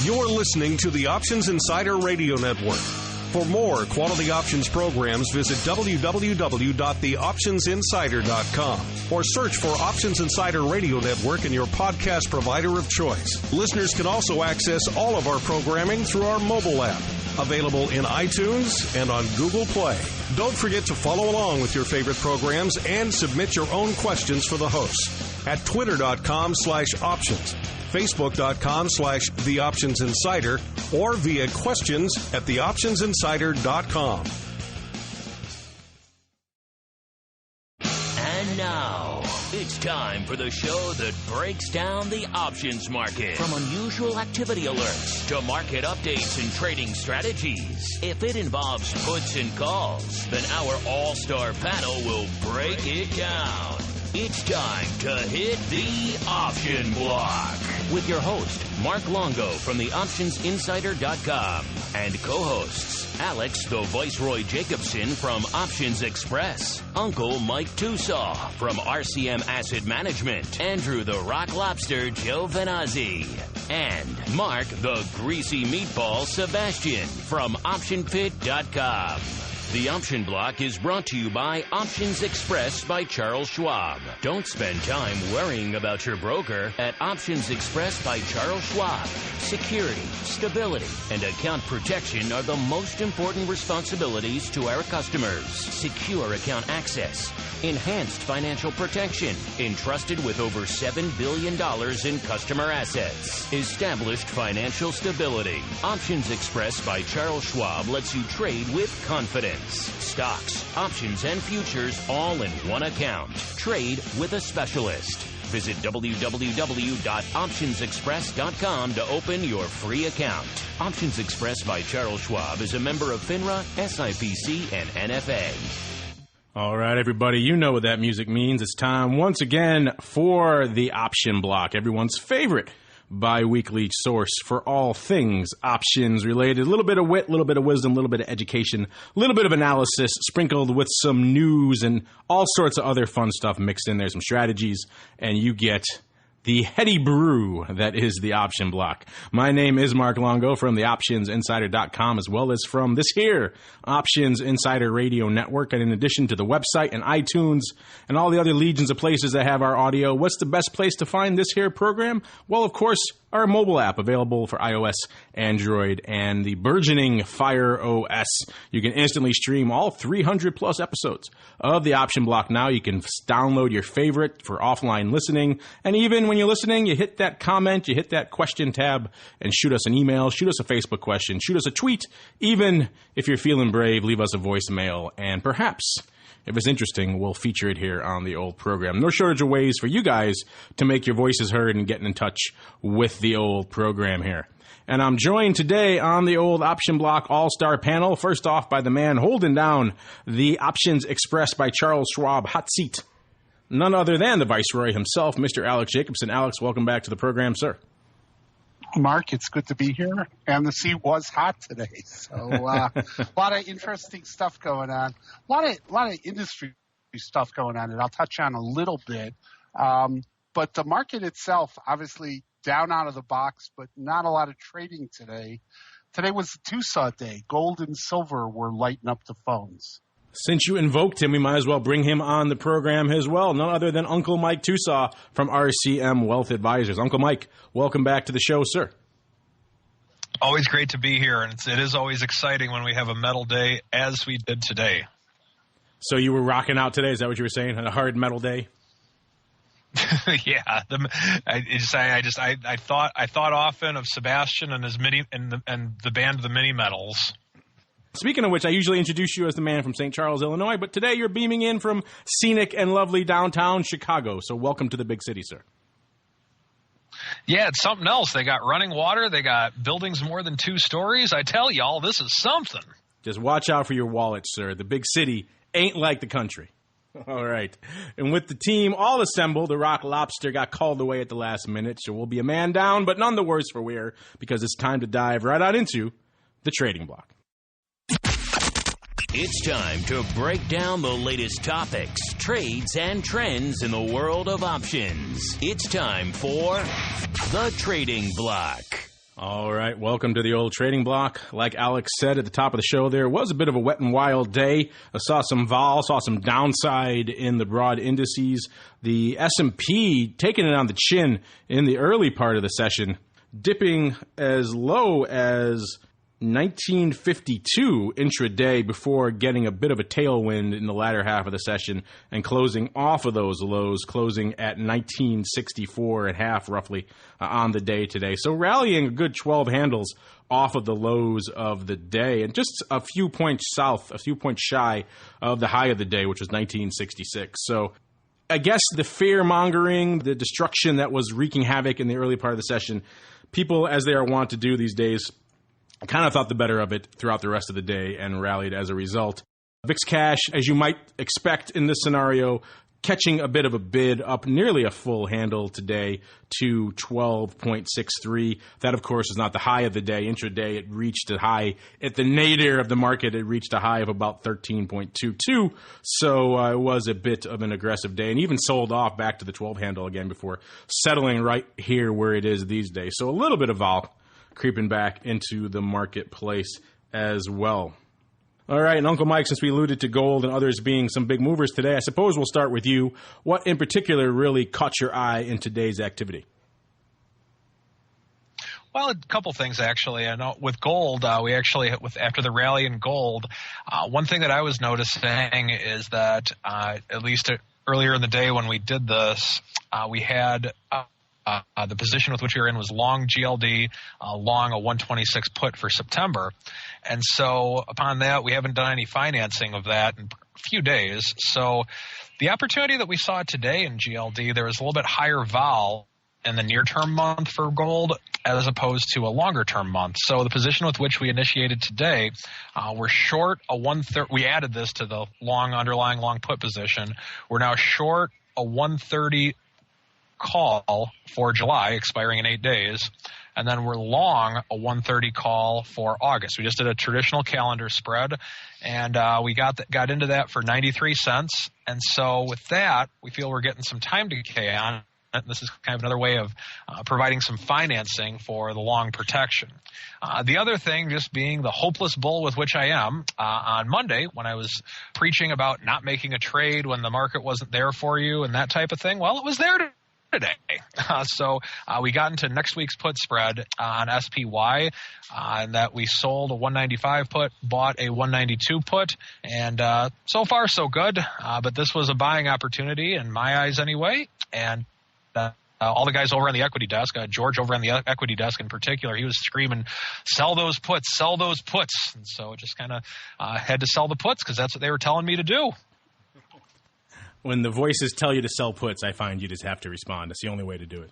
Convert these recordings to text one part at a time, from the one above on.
You're listening to the Options Insider Radio Network. For more quality options programs, visit www.theoptionsinsider.com or search for Options Insider Radio Network in your podcast provider of choice. Listeners can also access all of our programming through our mobile app, available in iTunes and on Google Play. Don't forget to follow along with your favorite programs and submit your own questions for the hosts at twitter.com/options, facebook.com/theoptionsinsider, or via questions at theoptionsinsider.com. And now, it's time for the show that breaks down the options market. From unusual activity alerts to market updates and trading strategies. If it involves puts and calls, then our all-star panel will break it down. It's time to hit the option block with your host, Mark Longo from theoptionsinsider.com, and co-hosts Alex the Viceroy Jacobson from Options Express, Uncle Mike Tosaw from RCM Asset Management, Andrew the Rock Lobster Giovinazzi, and Mark the Greasy Meatball Sebastian from OptionPit.com. The Option Block is brought to you by Options Express by Charles Schwab. Don't spend time worrying about your broker at Options Express by Charles Schwab. Security, stability, and account protection are the most important responsibilities to our customers. Secure account access, enhanced financial protection, entrusted with over $7 billion in customer assets. Established financial stability. Options Express by Charles Schwab lets you trade with confidence. Stocks, options, and futures all in one account. Trade with a specialist. Visit www.optionsexpress.com to open your free account. Options Express by Charles Schwab is a member of FINRA, SIPC, and NFA. All right, everybody, you know what that music means. It's time once again for the Option Block, everyone's favorite bi-weekly source for all things options related. A little bit of wit, a little bit of wisdom, a little bit of education, a little bit of analysis sprinkled with some news and all sorts of other fun stuff mixed in there, some strategies, and you get the heady brew that is the Option Block. My name is Mark Longo from the OptionsInsider.com, as well as from this here Options Insider Radio Network. And in addition to the website and iTunes and all the other legions of places that have our audio, what's the best place to find this here program? Well, of course, our mobile app available for iOS, Android, and the burgeoning Fire OS. You can instantly stream all 300 plus episodes of the Option Block now. You can download your favorite for offline listening. And even when you're listening, you hit that comment, you hit that question tab, and shoot us an email, shoot us a Facebook question, shoot us a tweet. Even if you're feeling brave, leave us a voicemail, and perhaps, if it's interesting, we'll feature it here on the old program. No shortage of ways for you guys to make your voices heard and getting in touch with the old program here. And I'm joined today on the old Option Block All-Star panel, first off by the man holding down the Options Express by Charles Schwab hot seat. None other than the Viceroy himself, Mr. Alex Jacobson. Alex, welcome back to the program, sir. Mark, it's good to be here, and the seat was hot today, so a lot of interesting stuff going on, a lot of industry stuff going on that I'll touch on a little bit, but the market itself, obviously down out of the box, but not a lot of trading today. Today was the Tosaw day. Gold and silver were lighting up the phones. Since you invoked him, we might as well bring him on the program as well. None other than Uncle Mike Tosaw from RCM Wealth Advisors. Uncle Mike, welcome back to the show, sir. Always great to be here, and it is always exciting when we have a metal day, as we did today. So you were rocking out today? Is that what you were saying? A hard metal day? Yeah, I thought often of Sebastian and his mini and the band The Mini Metals. Speaking of which, I usually introduce you as the man from St. Charles, Illinois, but today you're beaming in from scenic and lovely downtown Chicago. So welcome to the big city, sir. Yeah, it's something else. They got running water. They got buildings more than 2 stories. I tell y'all, this is something. Just watch out for your wallet, sir. The big city ain't like the country. All right. And with the team all assembled, the Rock Lobster got called away at the last minute, so we'll be a man down, but none the worse for wear, because it's time to dive right on into the trading block. It's time to break down the latest topics, trades, and trends in the world of options. It's time for the Trading Block. All right, welcome to the old trading block. Like Alex said at the top of the show, there was a bit of a wet and wild day. I saw some vol, saw some downside in the broad indices. The S&P taking it on the chin in the early part of the session, dipping as low as 1952 intraday before getting a bit of a tailwind in the latter half of the session and closing off of those lows, closing at 1964 and a half roughly on the day today. So rallying a good 12 handles off of the lows of the day and just a few points south, a few points shy of the high of the day, which was 1966. So I guess the fear mongering, the destruction that was wreaking havoc in the early part of the session, people, as they are wont to do these days, I kind of thought the better of it throughout the rest of the day and rallied as a result. VIX cash, as you might expect in this scenario, catching a bit of a bid, up nearly a full handle today to 12.63. That, of course, is not the high of the day. Intraday, it reached a high. At the nadir of the market, it reached a high of about 13.22. So it was a bit of an aggressive day and even sold off back to the 12 handle again before settling right here where it is these days. So a little bit of vol creeping back into the marketplace as well. All right, and Uncle Mike, since we alluded to gold and others being some big movers today, I suppose we'll start with you. What in particular really caught your eye in today's activity? Well, a couple things, actually. I know with gold, we actually, after the rally in gold, one thing that I was noticing is that at least earlier in the day when we did this, we had the position with which we were in was long GLD, long a 126 put for September. And so upon that, we haven't done any financing of that in a few days. So the opportunity that we saw today in GLD, there was a little bit higher vol in the near-term month for gold as opposed to a longer-term month. So the position with which we initiated today, we're short a 1/3. We added this to the long underlying long put position. We're now short a 130 call for July, expiring in 8 days, and then we're long a 130 call for August. We just did a traditional calendar spread, and we got into that for 93 cents. And so with that, we feel we're getting some time decay on it. This is kind of another way of providing some financing for the long protection. The other thing, just being the hopeless bull with which I am, on Monday when I was preaching about not making a trade when the market wasn't there for you and that type of thing, well, it was there today. So we got into next week's put spread on SPY, and that we sold a 195 put, bought a 192 put, and so far so good. But this was a buying opportunity in my eyes anyway, and all the guys over on the equity desk, George over on the equity desk in particular, he was screaming, sell those puts, sell those puts. And so it just kind of had to sell the puts because that's what they were telling me to do. When the voices tell you to sell puts, I find you just have to respond. That's the only way to do it.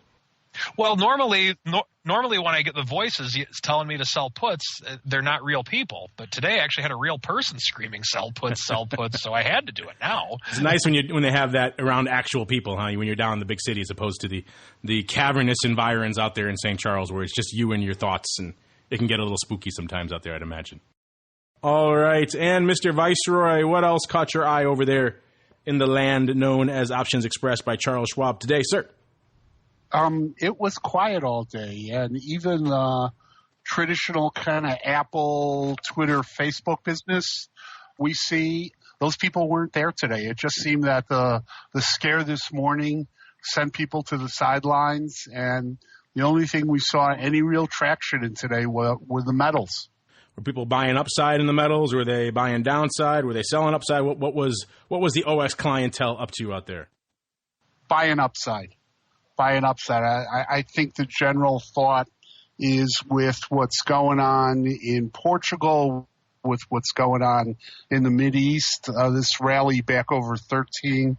Well, normally when I get the voices telling me to sell puts, they're not real people. But today I actually had a real person screaming, sell puts, so I had to do it now. It's nice when they have that around actual people, huh? When you're down in the big city as opposed to the cavernous environs out there in St. Charles where it's just you and your thoughts, and it can get a little spooky sometimes out there, I'd imagine. All right, and Mr. Viceroy, what else caught your eye over there in the land known as Options Express by Charles Schwab today, sir? It was quiet all day, and even the traditional kind of Apple, Twitter, Facebook business we see, those people weren't there today. It just seemed that the scare this morning sent people to the sidelines, and the only thing we saw any real traction in today were the metals. Were people buying upside in the metals? Were they buying downside? Were they selling upside? What was the OX clientele up to out there? Buying upside. I think the general thought is with what's going on in Portugal, with what's going on in the Mideast, this rally back over 13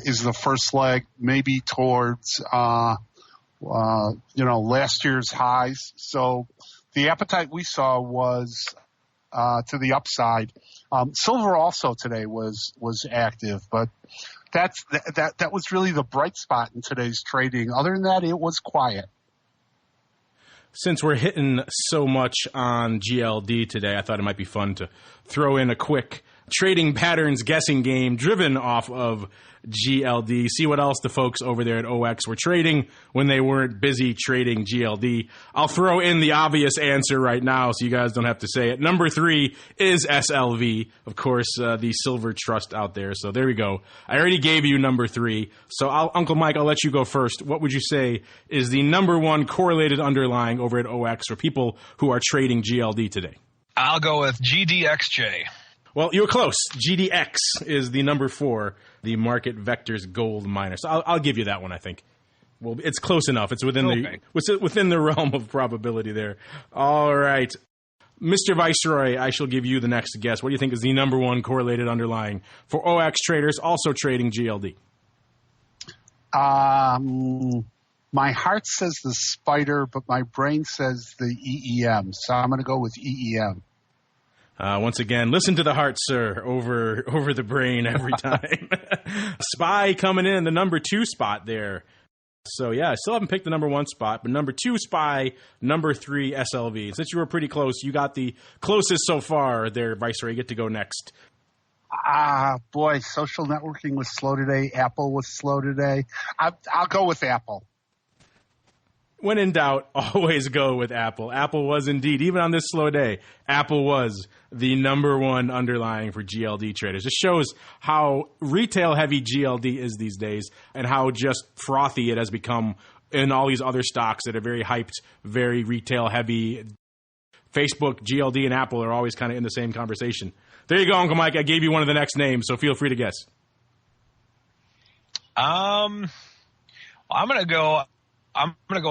is the first leg, maybe towards last year's highs. So the appetite we saw was to the upside. Silver also today was active, but that was really the bright spot in today's trading. Other than that, it was quiet. Since we're hitting so much on GLD today, I thought it might be fun to throw in a quick trading patterns guessing game driven off of GLD. See what else the folks over there at OX were trading when they weren't busy trading GLD. I'll throw in the obvious answer right now so you guys don't have to say it. Number 3 is SLV, of course, the silver trust out there. So there we go. I already gave you number 3. So Uncle Mike, I'll let you go first. What would you say is the number 1 correlated underlying over at OX for people who are trading GLD today? I'll go with GDXJ. Well, you were close. GDX is the number 4, the market vectors gold miner. So I'll give you that one, I think. Well, it's close enough. It's within the realm of probability there. All right. Mr. Viceroy, I shall give you the next guess. What do you think is the number 1 correlated underlying for OX traders also trading GLD? My heart says the spider, but my brain says the EEM. So I'm going to go with EEM. Once again, listen to the heart, sir, over the brain every time. SPY coming in the number 2 spot there. So, yeah, I still haven't picked the number 1 spot, but number 2 SPY, number 3 SLV. Since you were pretty close, you got the closest so far there, Viceroy. You get to go next. Boy, social networking was slow today. Apple was slow today. I'll go with Apple. When in doubt, always go with Apple. Apple was indeed, even on this slow day, Apple was the number 1 underlying for GLD traders. It shows how retail-heavy GLD is these days and how just frothy it has become in all these other stocks that are very hyped, very retail-heavy. Facebook, GLD, and Apple are always kind of in the same conversation. There you go, Uncle Mike. I gave you one of the next names, so feel free to guess. I'm going to go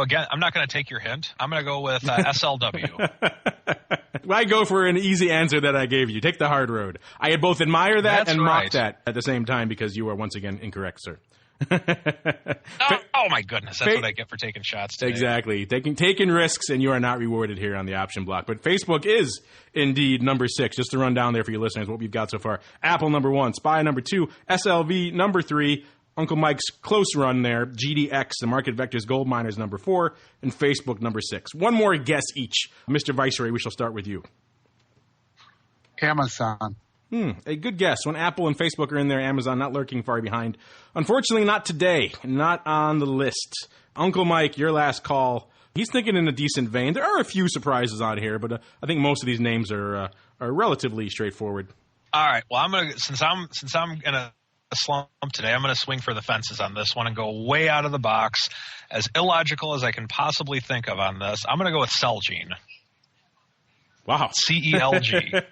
again. I'm not going to take your hint. I'm going to go with SLW. Why go for an easy answer that I gave you? Take the hard road. I had both admire that and mock that at the same time because you are once again incorrect, sir. Oh my goodness. That's what I get for taking shots today. Exactly. Taking risks, and you are not rewarded here on the option block. But Facebook is indeed number 6. Just to run down there for your listeners what we've got so far. Apple number 1, SPY number 2, SLV number 3, Uncle Mike's close run there, GDX, the market vectors gold miners number 4, and Facebook number 6. One more guess each. Mr. Viceroy, we shall start with you. Amazon. A good guess. When Apple and Facebook are in there, Amazon not lurking far behind. Unfortunately, not today. Not on the list. Uncle Mike, your last call. He's thinking in a decent vein. There are a few surprises on here, but I think most of these names are relatively straightforward. All right. Well, since I'm in a slump today, I'm going to swing for the fences on this one and go way out of the box, as illogical as I can possibly think of on this. I'm going to go with Celgene. Wow. CELG.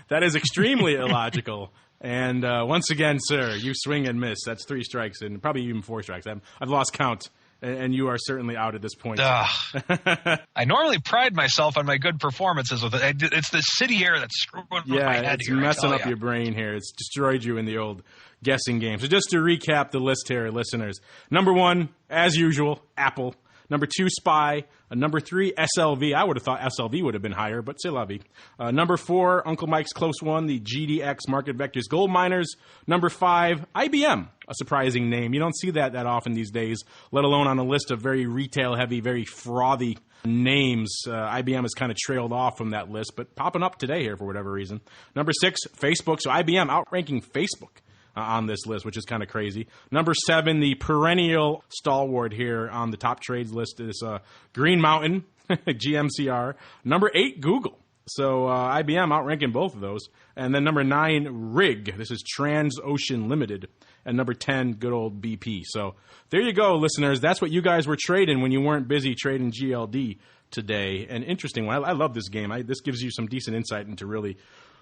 That is extremely illogical. And once again, sir, you swing and miss. That's 3 strikes and probably even 4 strikes. I've lost count, and you are certainly out at this point. I normally pride myself on my good performances with it. It's the city air that's screwing with my head. Yeah, it's messing up your brain here. It's destroyed you in the old guessing game. So just to recap the list here, listeners. Number 1, as usual, Apple. Number 2, SPY. Number 3, SLV. I would have thought SLV would have been higher, but c'est la vie. Number 4, Uncle Mike's close one, the GDX Market Vectors Gold Miners. Number 5, IBM, a surprising name. You don't see that often these days, let alone on a list of very retail-heavy, very frothy names. IBM has kind of trailed off from that list, but popping up today here for whatever reason. Number 6, Facebook. So IBM outranking Facebook on this list, which is kind of crazy. Number 7, the perennial stalwart here on the top trades list is Green Mountain, GMCR. Number 8, Google. So IBM outranking both of those. And then number 9, RIG. This is Transocean Limited. And number 10, good old BP. So there you go, listeners. That's what you guys were trading when you weren't busy trading GLD today. And interesting one. I love this game. This gives you some decent insight into really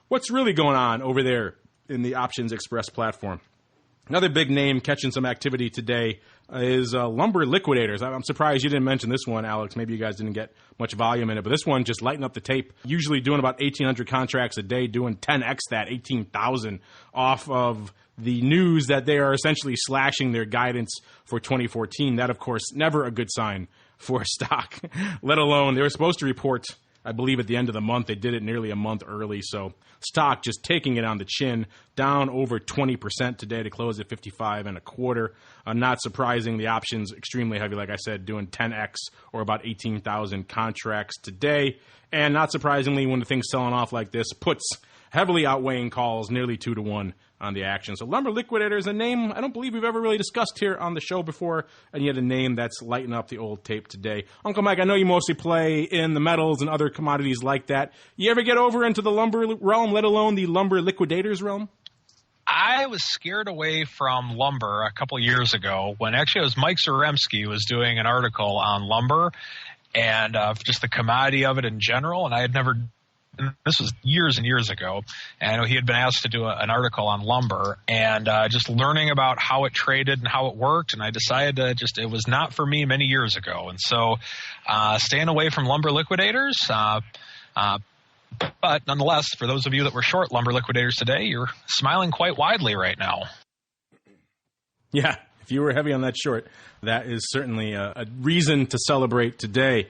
what's really going on over there in the Options Express platform. Another big name catching some activity today is Lumber Liquidators. I'm surprised you didn't mention this one, Alex. Maybe you guys didn't get much volume in it, but this one just lighting up the tape. Usually doing about 1,800 contracts a day, doing 10x that, 18,000 off of the news that they are essentially slashing their guidance for 2014. That, of course, never a good sign for a stock, let alone they were supposed to report, I believe, at the end of the month. They did it nearly a month early, so stock just taking it on the chin, down over 20% today to close at 55 1/4. Not surprising, the options extremely heavy, like I said, doing 10x or about 18,000 contracts today. And not surprisingly, when the thing's selling off like this, puts heavily outweighing calls, nearly 2-1 on the action. So Lumber Liquidators, a name I don't believe we've ever really discussed here on the show before, and yet a name that's lighting up the old tape today. Uncle Mike, I know you mostly play in the metals and other commodities like that. You ever get over into the lumber realm, let alone the Lumber Liquidators realm? I was scared away from lumber a couple years ago when actually it was Mike Zaremski was doing an article on lumber and just the commodity of it in general, and I had never – this was years and years ago, and he had been asked to do an article on lumber and just learning about how it traded and how it worked, and I decided to just – it was not for me many years ago. And so staying away from Lumber Liquidators but nonetheless, for those of you that were short Lumber Liquidators today, you're smiling quite widely right now. Yeah, if you were heavy on that short, that is certainly a reason to celebrate today.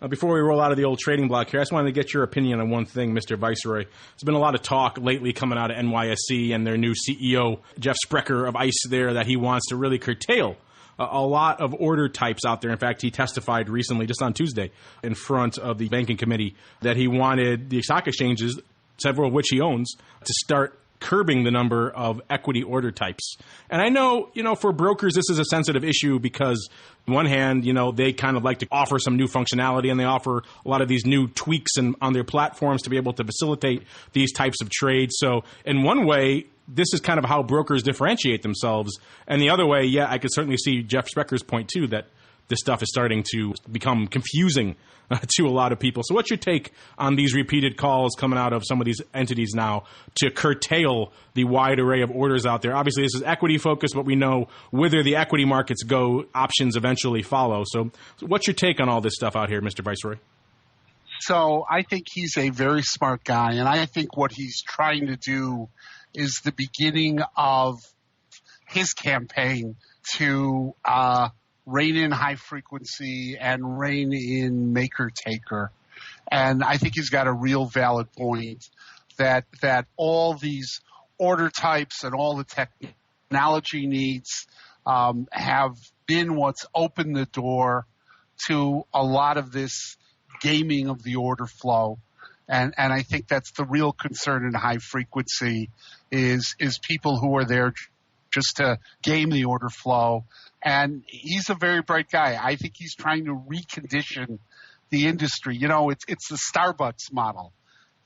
Before we roll out of the old trading block here, I just wanted to get your opinion on one thing, Mr. Viceroy. There's been a lot of talk lately coming out of NYSE and their new CEO, Jeff Sprecher of ICE there, that he wants to really curtail a lot of order types out there. In fact, he testified recently, just on Tuesday, in front of the banking committee, that he wanted the stock exchanges, several of which he owns, to start curbing the number of equity order types. And I know, for brokers, this is a sensitive issue because on one hand, they kind of like to offer some new functionality and they offer a lot of these new tweaks on their platforms to be able to facilitate these types of trades. So in one way, this is kind of how brokers differentiate themselves. And the other way, I could certainly see Jeff Sprecher's point too, that this stuff is starting to become confusing to a lot of people. So what's your take on these repeated calls coming out of some of these entities now to curtail the wide array of orders out there? Obviously, this is equity focused, but we know whither the equity markets go, options eventually follow. So what's your take on all this stuff out here, Mr. Viceroy? So I think he's a very smart guy, and I think what he's trying to do is the beginning of his campaign to rein in high frequency and rein in maker-taker. And I think he's got a real valid point that all these order types and all the technology needs have been what's opened the door to a lot of this gaming of the order flow. And I think that's the real concern in high frequency is people who are there just to game the order flow. And he's a very bright guy. I think he's trying to recondition the industry. It's the Starbucks model.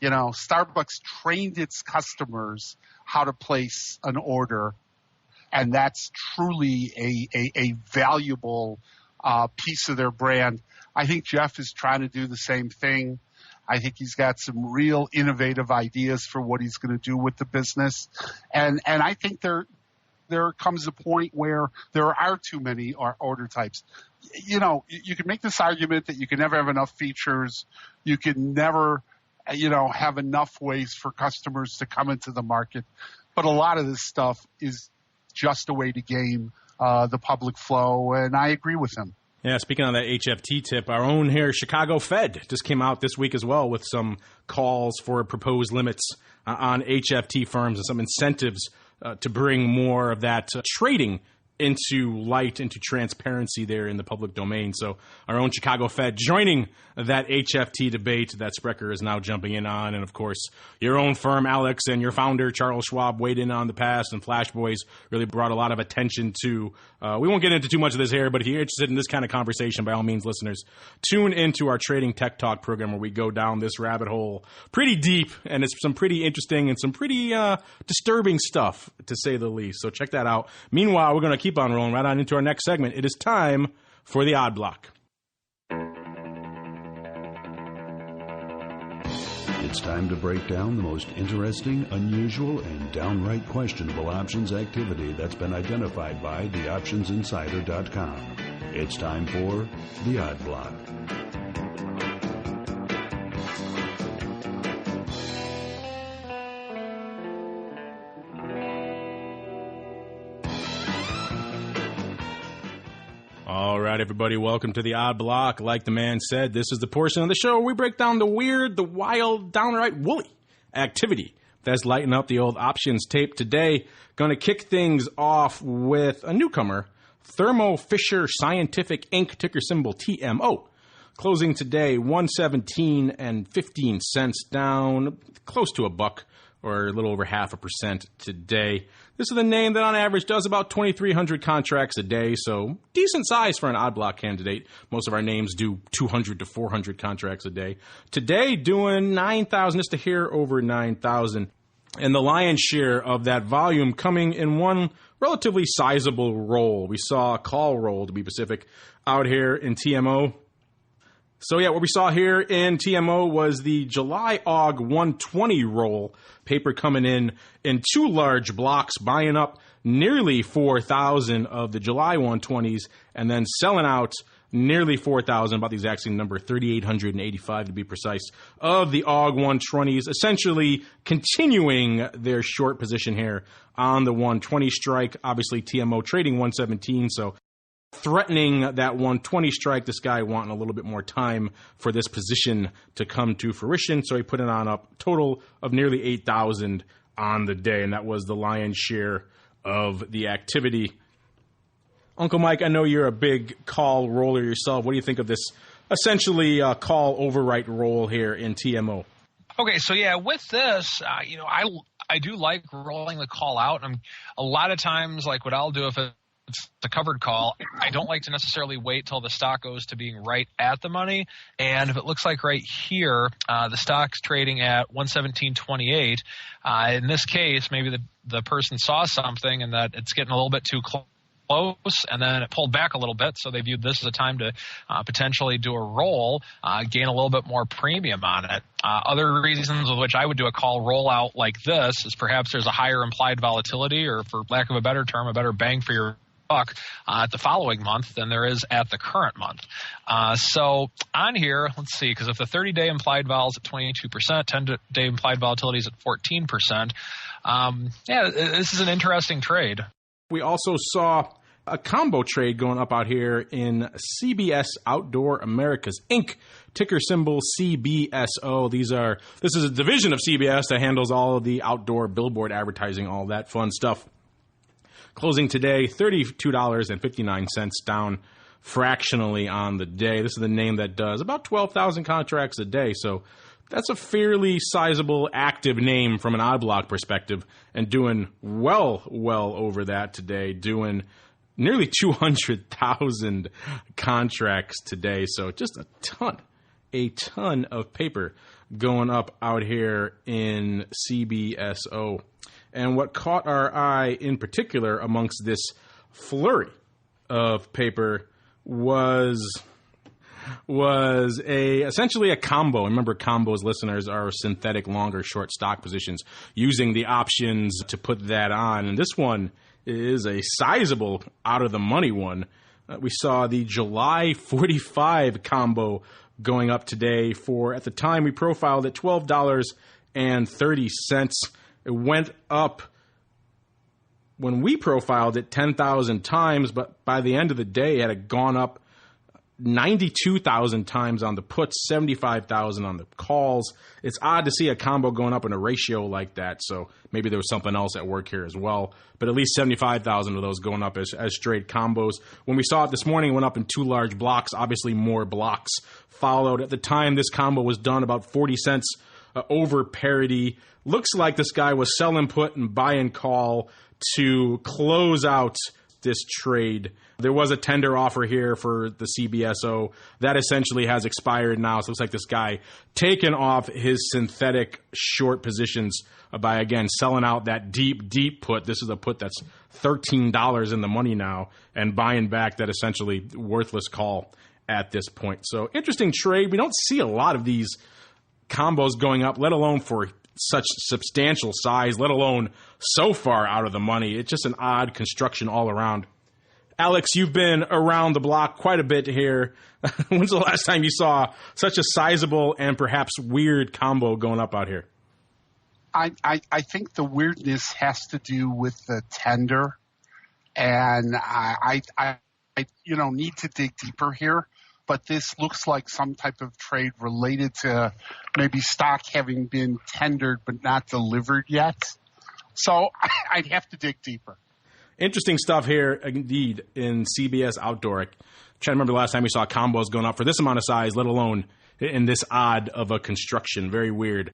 Starbucks trained its customers how to place an order, and that's truly a valuable piece of their brand. I think Jeff is trying to do the same thing. I think he's got some real innovative ideas for what he's going to do with the business. And I think there comes a point where there are too many order types. You can make this argument that you can never have enough features. You can never, have enough ways for customers to come into the market. But a lot of this stuff is just a way to game the public flow, and I agree with him. Yeah, speaking on that HFT tip, our own here, Chicago Fed, just came out this week as well with some calls for proposed limits on HFT firms and some incentives to bring more of that trading into light, into transparency there in the public domain. So our own Chicago Fed joining that HFT debate that Sprecher is now jumping in on. And, of course, your own firm, Alex, and your founder, Charles Schwab, weighed in on the past, and Flash Boys really brought a lot of attention to. We won't get into too much of this here, but if you're interested in this kind of conversation, by all means, listeners, tune into our Trading Tech Talk program where we go down this rabbit hole pretty deep, and it's some pretty interesting and some pretty disturbing stuff, to say the least. So check that out. Meanwhile, we're going to keep on rolling right on into our next segment. It is time for the Odd Block. It's time to break down the most interesting, unusual, and downright questionable options activity that's been identified by theoptionsinsider.com. It's time for the Odd Block. All right, everybody, welcome to the Odd Block. Like the man said, this is the portion of the show where we break down the weird, the wild, downright woolly activity that's lighting up the old options tape today. Going to kick things off with a newcomer, Thermo Fisher Scientific Inc., ticker symbol TMO. Closing today, $117.15 down, close to $1 or a little over 0.5% today. This is the name that on average does about 2,300 contracts a day, so decent size for an odd block candidate. Most of our names do 200 to 400 contracts a day. Today, doing 9,000, just a hair over 9,000. And the lion's share of that volume coming in one relatively sizable roll. We saw a call roll, to be specific, out here in TMO. So yeah, what we saw here in TMO was the July AUG 120 roll, paper coming in two large blocks, buying up nearly 4,000 of the July 120s, and then selling out nearly 4,000, about the exact same number, 3,885 to be precise, of the AUG 120s, essentially continuing their short position here on the 120 strike. Obviously, TMO trading 117, so threatening that 120 strike. This guy wanting a little bit more time for this position to come to fruition, so he put it on up total of nearly 8,000 on the day, and that was the lion's share of the activity. Uncle Mike, I know you're a big call roller yourself. What do you think of this essentially call overwrite roll here in TMO? Okay, so yeah, with this, I do like rolling the call out. A lot of times, like what I'll do if it's a covered call, I don't like to necessarily wait till the stock goes to being right at the money. And if it looks like right here, the stock's trading at 117.28, in this case, maybe the person saw something and that it's getting a little bit too close, and then it pulled back a little bit, so they viewed this as a time to potentially do a roll, gain a little bit more premium on it. Other reasons of which I would do a call rollout like this is perhaps there's a higher implied volatility, or for lack of a better term, a better bang for your buck at the following month than there is at the current month. So on here, let's see, because if the 30-day implied vol is at 22%, 10-day implied volatility is at 14%, this is an interesting trade. We also saw a combo trade going up out here in CBS Outdoor Americas Inc., ticker symbol CBSO. This is a division of CBS that handles all of the outdoor billboard advertising, all that fun stuff. Closing today, $32.59, down fractionally on the day. This is the name that does about 12,000 contracts a day, so that's a fairly sizable active name from an odd block perspective, and doing well over that today, doing nearly 200,000 contracts today. So just a ton of paper going up out here in CBSO. And what caught our eye in particular amongst this flurry of paper was essentially a combo. Remember, combos, listeners, are synthetic long or short stock positions using the options to put that on. And this one is a sizable out-of-the-money one. We saw the July 45 combo going up today for, at the time we profiled it, $12.30. It went up when we profiled it 10,000 times, but by the end of the day it had gone up 92,000 times on the puts, 75,000 on the calls. It's odd to see a combo going up in a ratio like that, so maybe there was something else at work here as well. But at least 75,000 of those going up as straight combos. When we saw it this morning, it went up in two large blocks. Obviously, more blocks followed. At the time this combo was done, about 40 cents over parity. Looks like this guy was selling put and buying call to close out this trade. There was a tender offer here for the CBSO. That essentially has expired now. So it looks like this guy taking off his synthetic short positions by, again, selling out that deep put. This is a put that's $13 in the money now, and buying back that essentially worthless call at this point. So interesting trade. We don't see a lot of these combos going up, let alone for such substantial size, let alone so far out of the money. It's just an odd construction all around. Alex, you've been around the block quite a bit here. When's the last time you saw such a sizable and perhaps weird combo going up out here? I think the weirdness has to do with the tender, and I need to dig deeper here. But this looks like some type of trade related to maybe stock having been tendered but not delivered yet. So I'd have to dig deeper. Interesting stuff here, indeed, in CBS Outdoor. I'm trying to remember the last time we saw combos going up for this amount of size, let alone in this odd of a construction. Very weird.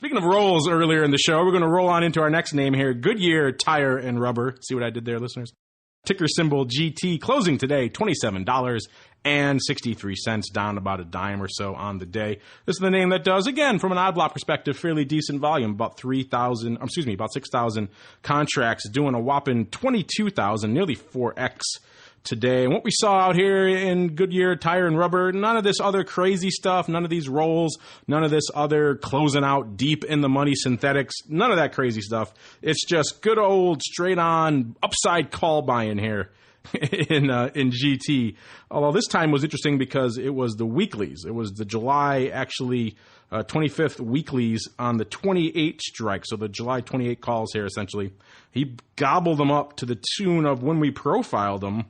Speaking of rolls earlier in the show, we're going to roll on into our next name here, Goodyear Tire and Rubber. See what I did there, listeners? Ticker symbol GT, closing today, $27.63, down about a dime or so on the day. This is the name that does, again, from an odd block perspective, fairly decent volume, about 6,000 contracts, doing a whopping 22,000, nearly 4x today. And what we saw out here in Goodyear Tire and Rubber, none of this other crazy stuff, none of these rolls, none of this other closing out deep in the money synthetics, none of that crazy stuff. It's just good old straight on upside call buying here in GT. Although this time was interesting because it was the weeklies. It was the July 25th weeklies on the 28 strike. So the July 28 calls here essentially. He gobbled them up to the tune of, when we profiled them,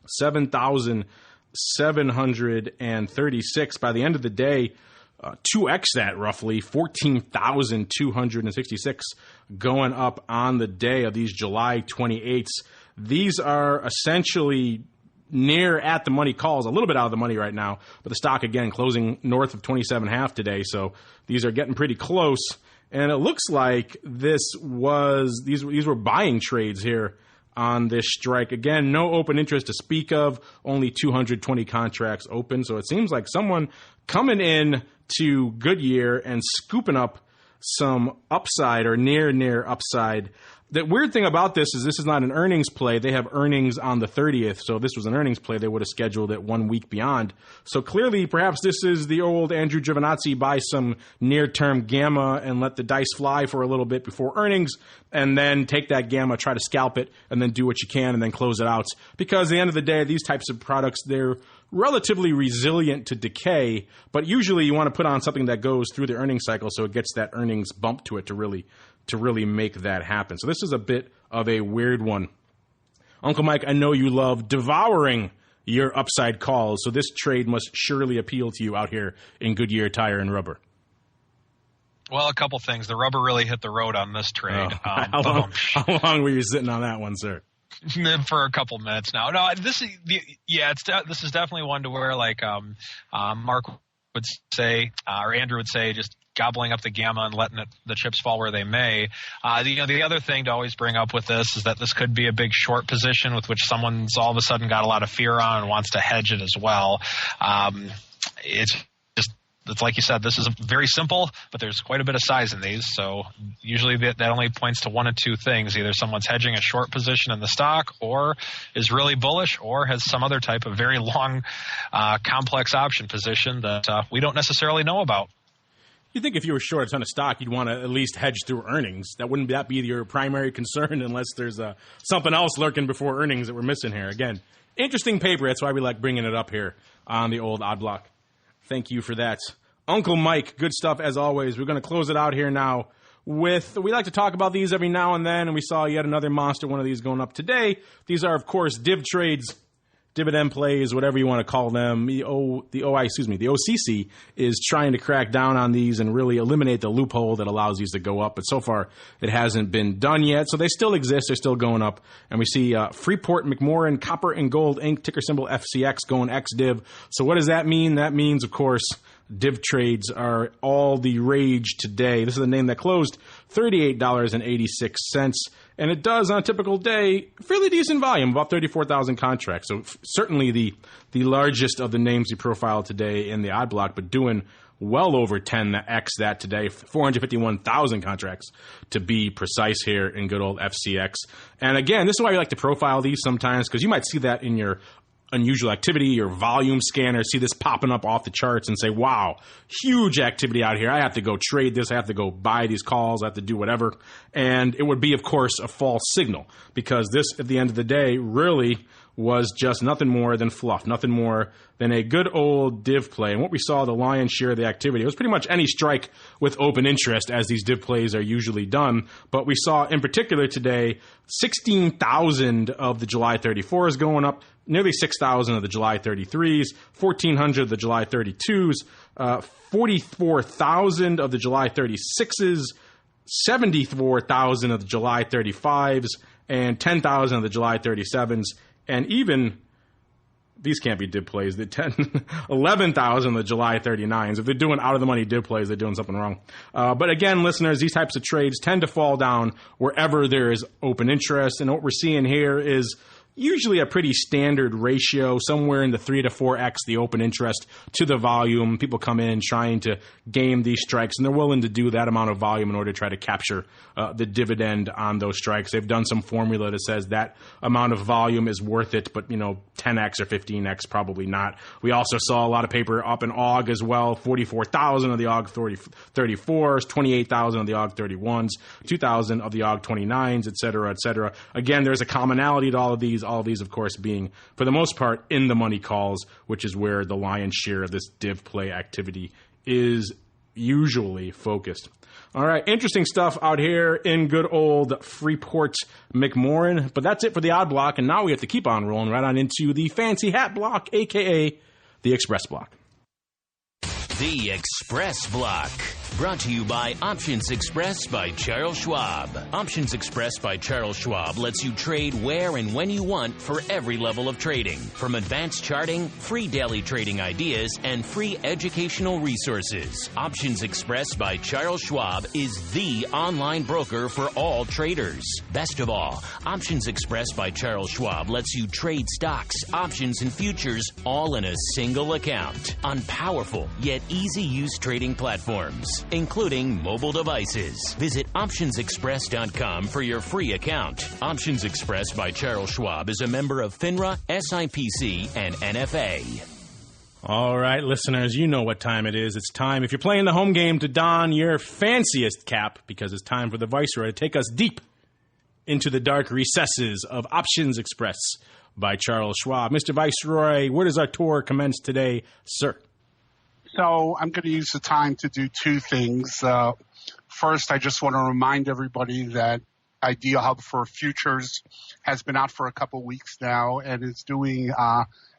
7,736. By the end of the day, 2x that roughly, 14,266 going up on the day of these July 28s. These are essentially near at the money calls, a little bit out of the money right now, but the stock again closing north of 27.5 today. So these are getting pretty close. And it looks like these were buying trades here on this strike. Again, no open interest to speak of, only 220 contracts open. So it seems like someone coming in to Goodyear and scooping up some upside or near upside. The weird thing about this is not an earnings play. They have earnings on the 30th. So if this was an earnings play, they would have scheduled it 1 week beyond. So clearly, perhaps this is the old Andrew Giovinazzi, buy some near-term gamma and let the dice fly for a little bit before earnings, and then take that gamma, try to scalp it, and then do what you can and then close it out. Because at the end of the day, these types of products, they're relatively resilient to decay, but usually you want to put on something that goes through the earnings cycle so it gets that earnings bump to it to really make that happen. So this is a bit of a weird one. Uncle Mike, I know you love devouring your upside calls, so this trade must surely appeal to you out here in Goodyear Tire and Rubber. Well, a couple things. The rubber really hit the road on this trade. How long were you sitting on that one, sir? For a couple minutes now. No, this is definitely one to where, like Mark would say, or Andrew would say, just gobbling up the gamma and letting the chips fall where they may. The other thing to always bring up with this is that this could be a big short position with which someone's all of a sudden got a lot of fear on and wants to hedge it as well. It's like you said, this is very simple, but there's quite a bit of size in these. So usually that only points to one of two things. Either someone's hedging a short position in the stock, or is really bullish, or has some other type of very long, complex option position that we don't necessarily know about. You think if you were short a ton of stock, you'd want to at least hedge through earnings. Wouldn't that be your primary concern unless there's something else lurking before earnings that we're missing here? Again, interesting paper. That's why we like bringing it up here on the old Odd Block. Thank you for that. Uncle Mike, good stuff as always. We're going to close it out here now we like to talk about these every now and then, and we saw yet another monster one of these going up today. These are, of course, div trades, dividend plays, whatever you want to call them. The OCC is trying to crack down on these and really eliminate the loophole that allows these to go up. But so far, it hasn't been done yet. So they still exist. They're still going up. And we see Freeport McMoRan Copper and Gold Inc., ticker symbol FCX, going XDiv. So what does that mean? That means, of course, div trades are all the rage today. This is the name that closed $38.86. And it does, on a typical day, fairly decent volume, about 34,000 contracts. So certainly the largest of the names we profiled today in the Odd Block, but doing well over 10x that today, 451,000 contracts to be precise here in good old FCX. And again, this is why we like to profile these sometimes, because you might see that in your unusual activity, your volume scanner, see this popping up off the charts and say, wow, huge activity out here. I have to go trade this. I have to go buy these calls. I have to do whatever. And it would be, of course, a false signal, because this, at the end of the day, really was just nothing more than fluff, nothing more than a good old div play. And what we saw, the lion's share of the activity, it was pretty much any strike with open interest, as these div plays are usually done. But we saw in particular today 16,000 of the July 34s going up, nearly 6,000 of the July 33s, 1,400 of the July 32s, 44,000 of the July 36s, 74,000 of the July 35s, and 10,000 of the July 37s. And even these can't be dib plays. The 11,000, the July 39s. If they're doing out-of-the-money dib plays, they're doing something wrong. But again, listeners, these types of trades tend to fall down wherever there is open interest. And what we're seeing here is usually a pretty standard ratio, somewhere in the 3 to 4x the open interest to the volume. People come in trying to game these strikes, and they're willing to do that amount of volume in order to try to capture the dividend on those strikes. They've done some formula that says that amount of volume is worth it, but 10x or 15x probably not. We also saw a lot of paper up in AUG as well, 44,000 of the AUG 34s, 28,000 of the AUG 31s, 2,000 of the AUG 29s, et cetera, et cetera. Again, there's a commonality to all of these, of course, being, for the most part, in the money calls, which is where the lion's share of this div play activity is usually focused. All right, interesting stuff out here in good old Freeport McMoRan. But that's it for the odd block, and now we have to keep on rolling right on into the fancy hat block, a.k.a. the Xpress Block. The Xpress Block. Brought to you by Options Express by Charles Schwab. Options Express by Charles Schwab lets you trade where and when you want for every level of trading. From advanced charting, free daily trading ideas, and free educational resources. Options Express by Charles Schwab is the online broker for all traders. Best of all, Options Express by Charles Schwab lets you trade stocks, options, and futures all in a single account on powerful yet easy-use trading platforms, including mobile devices. Visit optionsexpress.com for your free account. Options Express by Charles Schwab is a member of FINRA, SIPC, and NFA. All right, listeners, you know what time it is. It's time, if you're playing the home game, to don your fanciest cap, because it's time for the Viceroy to take us deep into the dark recesses of Options Express by Charles Schwab. Mr. Viceroy, where does our tour commence today, sir? So I'm going to use the time to do two things. First, I just want to remind everybody that IdeaHub for Futures has been out for a couple of weeks now and is doing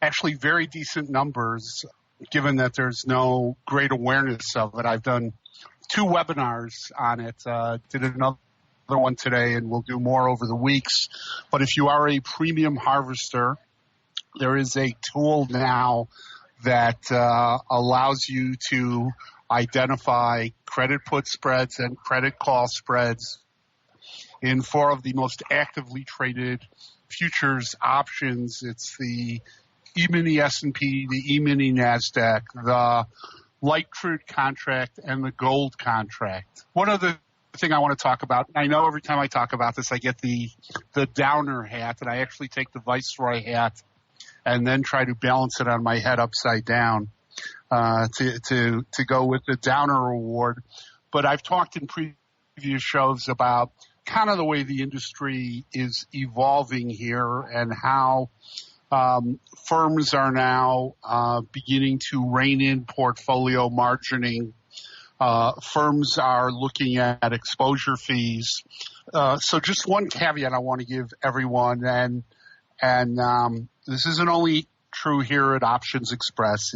actually very decent numbers, given that there's no great awareness of it. I've done 2 webinars on it, did another one today, and we'll do more over the weeks. But if you are a premium harvester, there is a tool now that allows you to identify credit put spreads and credit call spreads in 4 of the most actively traded futures options. It's the E-mini S&P, the E-mini NASDAQ, the light crude contract, and the gold contract. One other thing I want to talk about, I know every time I talk about this I get the downer hat, and I actually take the Viceroy hat and then try to balance it on my head upside down to go with the downer award. But I've talked in previous shows about kind of the way the industry is evolving here and how firms are now beginning to rein in portfolio margining. Firms are looking at exposure fees. So just one caveat I want to give everyone, and this isn't only true here at Options Express.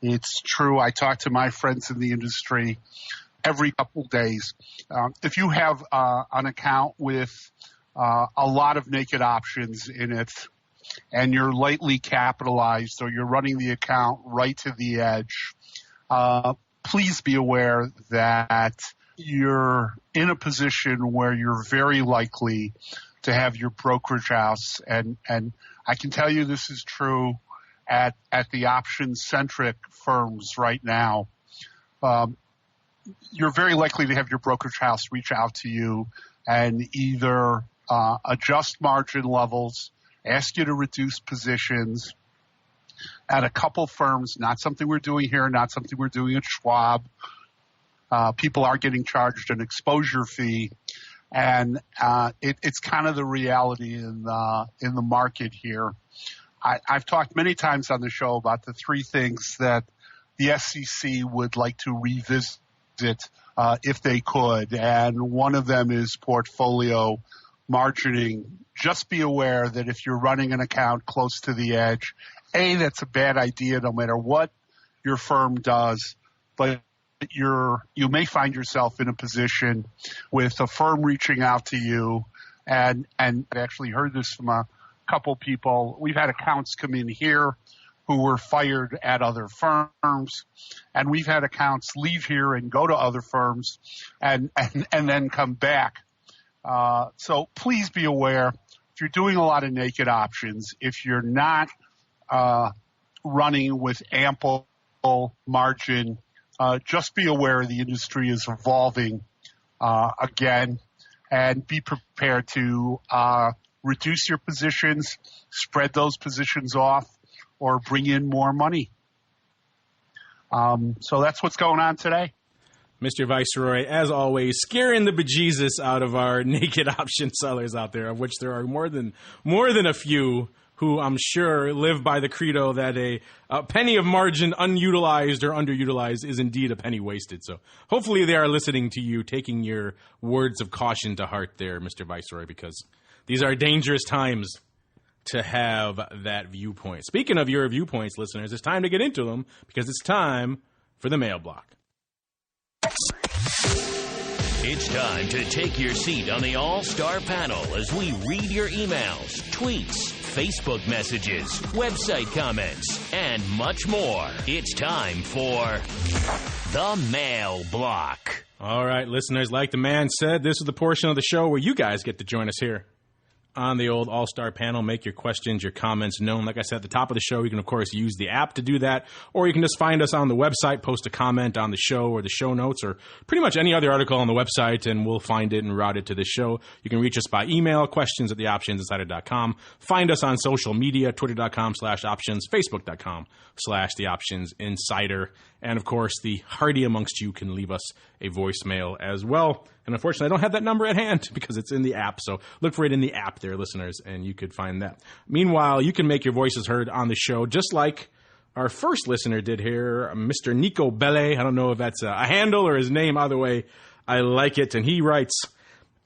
It's true. I talk to my friends in the industry every couple days. If you have an account with a lot of naked options in it, and you're lightly capitalized, or you're running the account right to the edge, please be aware that you're in a position where you're very likely to have your brokerage house, and I can tell you this is true at the option-centric firms right now. You're very likely to have your brokerage house reach out to you and either adjust margin levels, ask you to reduce positions. At a couple firms, not something we're doing here, not something we're doing at Schwab. People are getting charged an exposure fee, and it's kind of the reality in the market here. I've talked many times on the show about the 3 things that the SEC would like to revisit if they could, and one of them is portfolio margining. Just be aware that if you're running an account close to the edge, that's a bad idea no matter what your firm does, but you may find yourself in a position with a firm reaching out to you, and I actually heard this from a couple people. We've had accounts come in here who were fired at other firms. And we've had accounts leave here and go to other firms and then come back. So please be aware, if you're doing a lot of naked options, if you're not running with ample margin, just be aware the industry is evolving again, and be prepared to reduce your positions, spread those positions off, or bring in more money. So that's what's going on today. Mr. Viceroy, as always, scaring the bejesus out of our naked option sellers out there, of which there are more than a few who I'm sure live by the credo that a penny of margin unutilized or underutilized is indeed a penny wasted. So hopefully they are listening to you, taking your words of caution to heart there, Mr. Viceroy, because these are dangerous times to have that viewpoint. Speaking of your viewpoints, listeners, it's time to get into them because it's time for the mail block. It's time to take your seat on the All-Star panel as we read your emails, tweets, Facebook messages, website comments, and much more. It's time for the mail block. All right, listeners, like the man said, this is the portion of the show where you guys get to join us here on the old All-Star panel. Make your questions, your comments known. Like I said at the top of the show, you can, of course, use the app to do that, or you can just find us on the website, post a comment on the show or the show notes, or pretty much any other article on the website, and we'll find it and route it to the show. You can reach us by email, questions@theoptionsinsider.com. Find us on social media, twitter.com/options, facebook.com/theoptionsinsider. And, of course, the hardy amongst you can leave us a voicemail as well. And unfortunately, I don't have that number at hand because it's in the app. So look for it in the app there, listeners, and you could find that. Meanwhile, you can make your voices heard on the show, just like our first listener did here, Mr. Nico Belle. I don't know if that's a handle or his name. Either way, I like it. And he writes,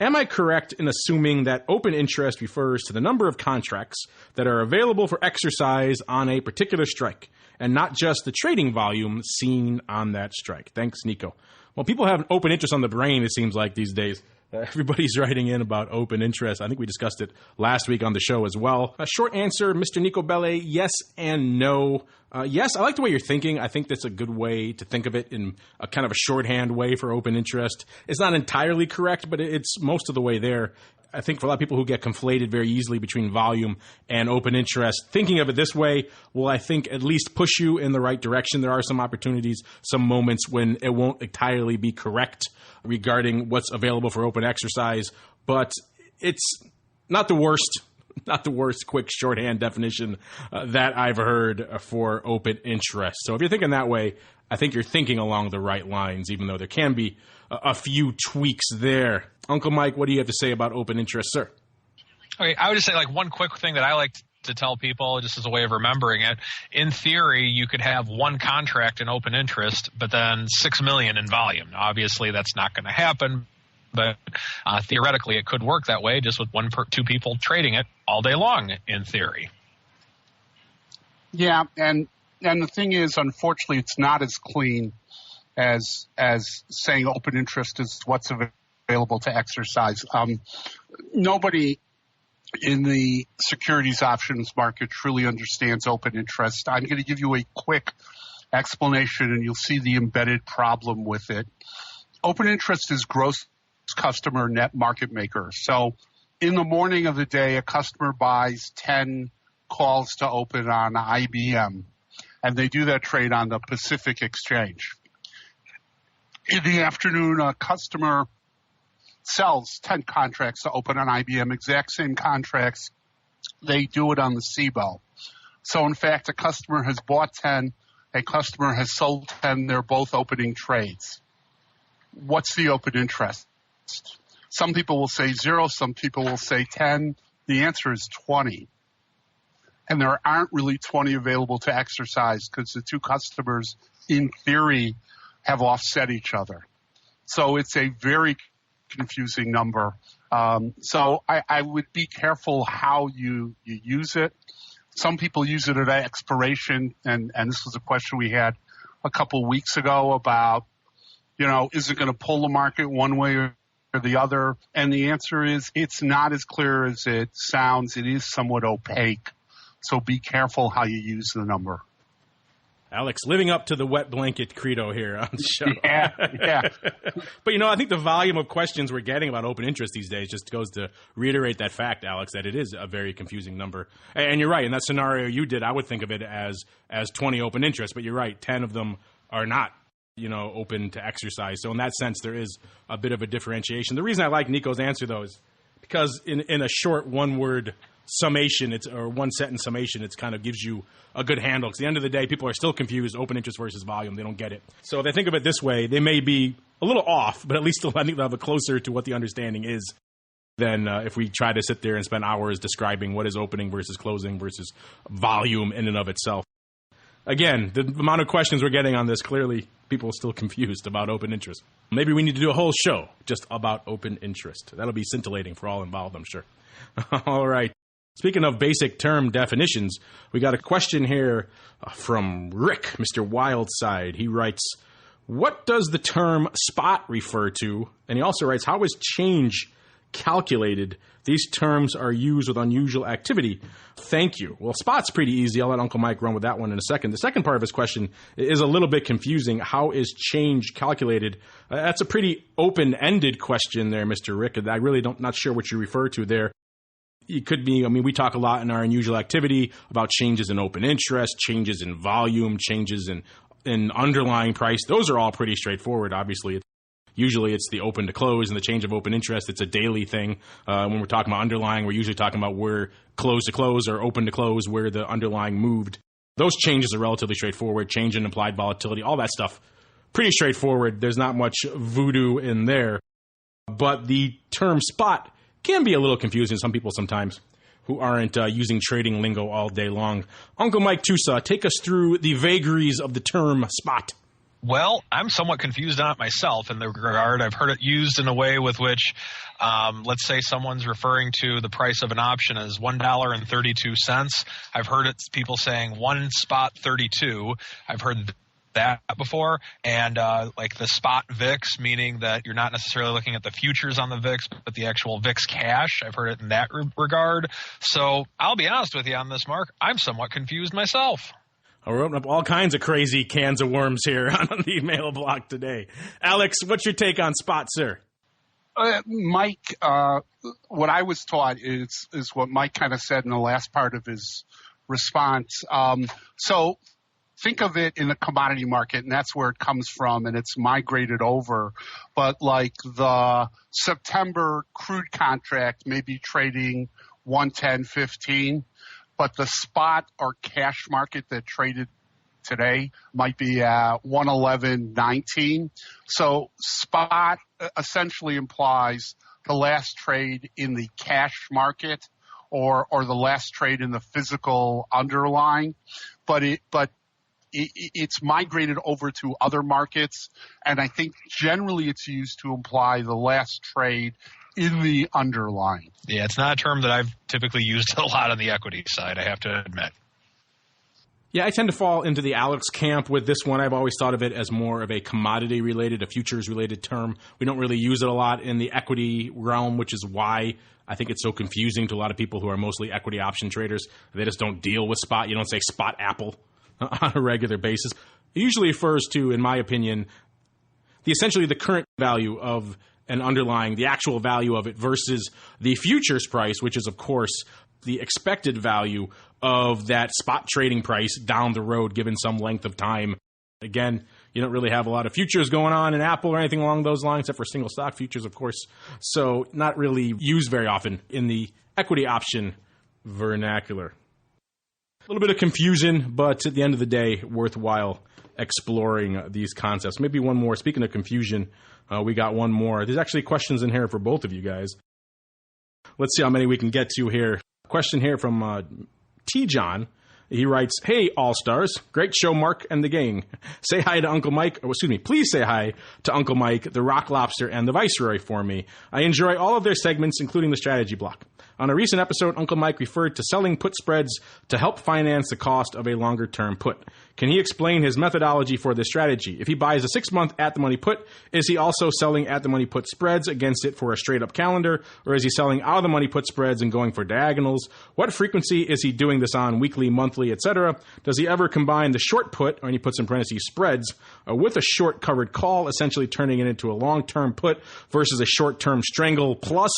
am I correct in assuming that open interest refers to the number of contracts that are available for exercise on a particular strike, and not just the trading volume seen on that strike? Thanks, Nico. Well, people have open interest on the brain, it seems like, these days. Everybody's writing in about open interest. I think we discussed it last week on the show as well. A short answer, Mr. Nico Belle, yes and no. Yes, I like the way you're thinking. I think that's a good way to think of it, in a kind of a shorthand way for open interest. It's not entirely correct, but it's most of the way there. I think for a lot of people who get conflated very easily between volume and open interest, thinking of it this way will, I think, at least push you in the right direction. There are some opportunities, some moments when it won't entirely be correct regarding what's available for open exercise, but it's not the worst quick shorthand definition that I've heard for open interest. So if you're thinking that way, I think you're thinking along the right lines, even though there can be a few tweaks there. Uncle Mike, what do you have to say about open interest, sir? Okay, I would just say, like, one quick thing that I like to tell people, just as a way of remembering it. In theory, you could have one contract in open interest, but then 6 million in volume. Now, obviously, that's not going to happen, but theoretically, it could work that way, just with two people trading it all day long, in theory. Yeah, and the thing is, unfortunately, it's not as clean as saying open interest is what's available to exercise. Nobody in the securities options market truly understands open interest. I'm going to give you a quick explanation, and you'll see the embedded problem with it. Open interest is gross customer net market maker. So in the morning of the day, a customer buys 10 calls to open on IBM, and they do that trade on the Pacific Exchange. In the afternoon, a customer sells 10 contracts to open on IBM, exact same contracts. They do it on the CBO. So, in fact, a customer has bought 10, a customer has sold 10. They're both opening trades. What's the open interest? Some people will say 0. Some people will say 10. The answer is 20. And there aren't really 20 available to exercise because the two customers, in theory, have offset each other. So it's a very confusing number. So I would be careful how you use it. Some people use it at expiration, and this was a question we had a couple weeks ago about, is it going to pull the market one way or the other? And the answer is it's not as clear as it sounds. It is somewhat opaque. So be careful how you use the number. Alex, living up to the wet blanket credo here on the show. Yeah. But, I think the volume of questions we're getting about open interest these days just goes to reiterate that fact, Alex, that it is a very confusing number. And you're right. In that scenario you did, I would think of it as 20 open interests. But you're right. 10 of them are not, open to exercise. So in that sense, there is a bit of a differentiation. The reason I like Nico's answer, though, is because in a short one-word summation, or one-sentence summation, it kind of gives you a good handle. Because at the end of the day, people are still confused, open interest versus volume. They don't get it. So if they think of it this way, they may be a little off, but at least I think they'll have it closer to what the understanding is than if we try to sit there and spend hours describing what is opening versus closing versus volume in and of itself. Again, the amount of questions we're getting on this, clearly people are still confused about open interest. Maybe we need to do a whole show just about open interest. That'll be scintillating for all involved, I'm sure. All right. Speaking of basic term definitions, we got a question here from Rick, Mr. Wildside. He writes, what does the term spot refer to? And he also writes, how is change calculated? These terms are used with unusual activity. Thank you. Well, spot's pretty easy. I'll let Uncle Mike run with that one in a second. The second part of his question is a little bit confusing. How is change calculated? That's a pretty open-ended question there, Mr. Rick. I really not sure what you refer to there. It could be, we talk a lot in our unusual activity about changes in open interest, changes in volume, changes in underlying price. Those are all pretty straightforward, obviously. Usually it's the open to close and the change of open interest. It's a daily thing. When we're talking about underlying, we're usually talking about where close to close or open to close, where the underlying moved. Those changes are relatively straightforward. Change in implied volatility, all that stuff, pretty straightforward. There's not much voodoo in there. But the term spot can be a little confusing to some people sometimes who aren't using trading lingo all day long. Uncle Mike Tosaw, take us through the vagaries of the term spot. Well, I'm somewhat confused on it myself in the regard. I've heard it used in a way with which, let's say someone's referring to the price of an option as $1.32. I've heard people saying one spot 32. I've heard that before, and like the spot VIX, meaning that you're not necessarily looking at the futures on the VIX, but the actual VIX cash. I've heard it in that regard. So I'll be honest with you on this, Mark. I'm somewhat confused myself. We're opening up all kinds of crazy cans of worms here on the email block today. Alex, what's your take on spot, sir? Mike, what I was taught is what Mike kind of said in the last part of his response. So think of it in the commodity market, and that's where it comes from, and it's migrated over. But like the September crude contract may be trading 110.15, but the spot or cash market that traded today might be at 111.19. So spot essentially implies the last trade in the cash market or the last trade in the physical underlying, but it's migrated over to other markets, and I think generally it's used to imply the last trade in the underlying. Yeah, it's not a term that I've typically used a lot on the equity side, I have to admit. Yeah, I tend to fall into the Alex camp with this one. I've always thought of it as more of a commodity-related, a futures-related term. We don't really use it a lot in the equity realm, which is why I think it's so confusing to a lot of people who are mostly equity option traders. They just don't deal with spot. You don't say spot Apple on a regular basis. It usually refers to, in my opinion, essentially the current value of an underlying, the actual value of it versus the futures price, which is, of course, the expected value of that spot trading price down the road given some length of time. Again, you don't really have a lot of futures going on in Apple or anything along those lines, except for single stock futures, of course. So not really used very often in the equity option vernacular. A little bit of confusion, but at the end of the day, worthwhile exploring these concepts. Maybe one more. Speaking of confusion, we got one more. There's actually questions in here for both of you guys. Let's see how many we can get to here. Question here from T. John. He writes, "Hey, All-Stars. Great show, Mark and the gang. Say hi to Uncle Mike. Please say hi to Uncle Mike, the Rock Lobster, and the Viceroy for me. I enjoy all of their segments, including the Strategy Block. On a recent episode, Uncle Mike referred to selling put spreads to help finance the cost of a longer-term put. Can he explain his methodology for this strategy? If he buys a 6-month at-the-money put, is he also selling at-the-money put spreads against it for a straight-up calendar, or is he selling out-of-the-money put spreads and going for diagonals? What frequency is he doing this on, weekly, monthly, etc.? Does he ever combine the short put, or he puts in parentheses spreads, with a short covered call, essentially turning it into a long-term put versus a short-term strangle plus?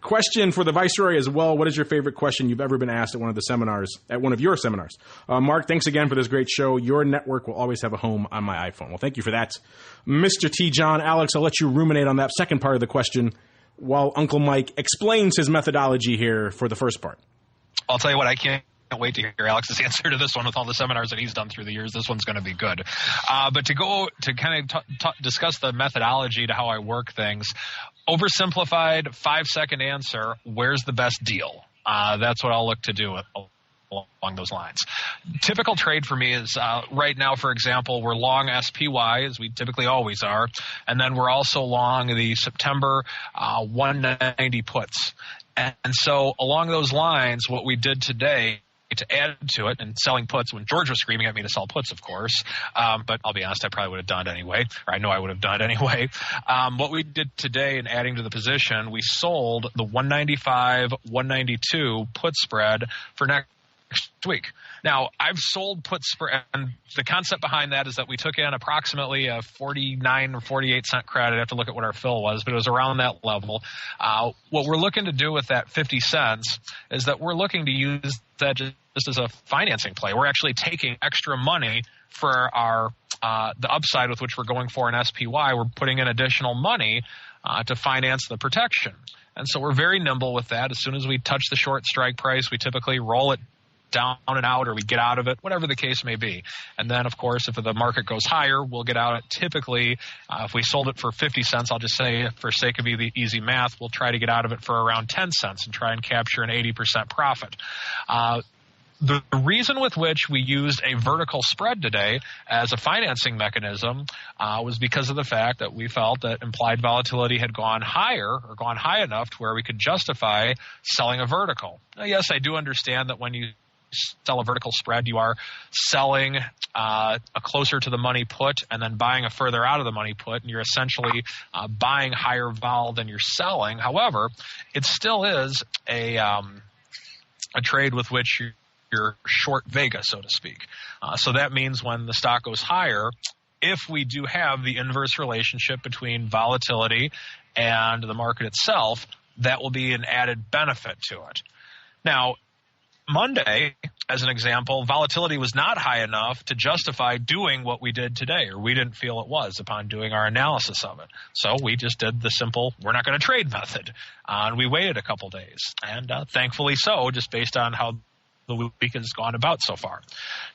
Question for the Viceroy as well. What is your favorite question you've ever been asked at one of your seminars? Mark, thanks again for this great show. Your network will always have a home on my iPhone. Well, thank you for that. Mr. T. John, Alex, I'll let you ruminate on that second part of the question while Uncle Mike explains his methodology here for the first part. I'll tell you what, I can't wait to hear Alex's answer to this one with all the seminars that he's done through the years. This one's going to be good. But to go to kind of discuss the methodology to how I work things, oversimplified 5-second answer, where's the best deal? That's what I'll look to do along those lines. Typical trade for me is right now, for example, we're long SPY, as we typically always are, and then we're also long the September 190 puts. And so along those lines, what we did today to add to it, and selling puts when George was screaming at me to sell puts, of course, but I'll be honest, I probably would have done it anyway, or I know I would have done it anyway. What we did today in adding to the position, we sold the 195, 192 put spread for next week. Now, I've sold put spread, and the concept behind that is that we took in approximately a 49 or 48 cent credit. I have to look at what our fill was, but it was around that level. What we're looking to do with that 50 cents is that we're looking to use that just as a financing play. We're actually taking extra money for our the upside with which we're going for an SPY. We're putting in additional money to finance the protection. And so we're very nimble with that. As soon as we touch the short strike price, we typically roll it down and out, or we get out of it, whatever the case may be. And then, of course, if the market goes higher, we'll get out. Typically, if we sold it for 50 cents, I'll just say, for sake of easy math, we'll try to get out of it for around 10 cents and try and capture an 80% profit. The reason with which we used a vertical spread today as a financing mechanism was because of the fact that we felt that implied volatility had gone higher, or gone high enough to where we could justify selling a vertical. Now, yes, I do understand that when you sell a vertical spread, you are selling a closer to the money put and then buying a further out of the money put, and you're essentially buying higher vol than you're selling. However, it still is a trade with which you're short Vega, so to speak. So that means when the stock goes higher, if we do have the inverse relationship between volatility and the market itself, that will be an added benefit to it. Now, Monday, as an example, volatility was not high enough to justify doing what we did today, or we didn't feel it was upon doing our analysis of it. So we just did the simple, we're not going to trade method, and we waited a couple days. And thankfully so, just based on how the week has gone about so far.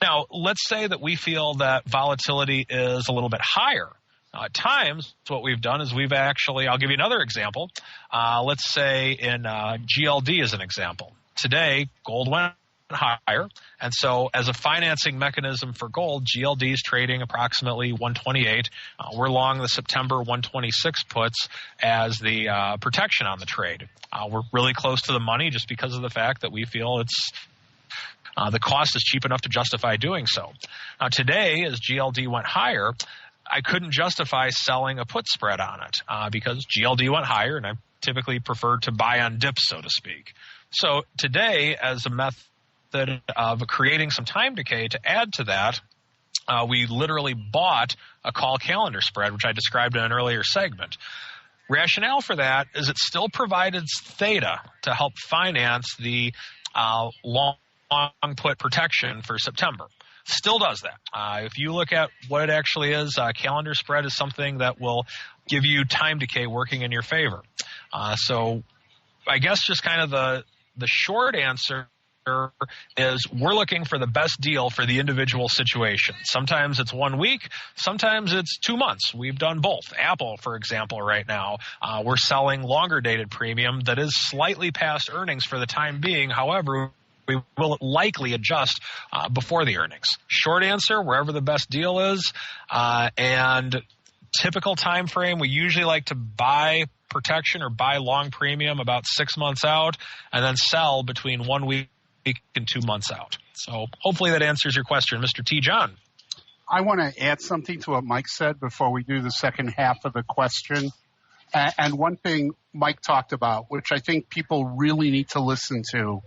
Now, let's say that we feel that volatility is a little bit higher. At times, what we've done is we've actually, I'll give you another example. Let's say in GLD as an example. Today, gold went higher, and so as a financing mechanism for gold, GLD is trading approximately 128. We're long the September 126 puts as the protection on the trade. We're really close to the money just because of the fact that we feel it's the cost is cheap enough to justify doing so. Now, today, as GLD went higher, I couldn't justify selling a put spread on it because GLD went higher, and I typically prefer to buy on dips, so to speak. So today, as a method of creating some time decay to add to that, we literally bought a call calendar spread, which I described in an earlier segment. Rationale for that is it still provided theta to help finance the long put protection for September. Still does that. If you look at what it actually is, calendar spread is something that will give you time decay working in your favor. So I guess just kind of the short answer is we're looking for the best deal for the individual situation. Sometimes it's 1 week. Sometimes it's 2 months. We've done both. Apple, for example, right now, we're selling longer dated premium that is slightly past earnings for the time being. However, we will likely adjust before the earnings. Short answer, wherever the best deal is. And typical time frame, we usually like to buy protection or buy long premium about 6 months out and then sell between 1 week and 2 months out. So hopefully that answers your question, Mr. T. John. I want to add something to what Mike said before we do the second half of the question. And one thing Mike talked about, which I think people really need to listen to,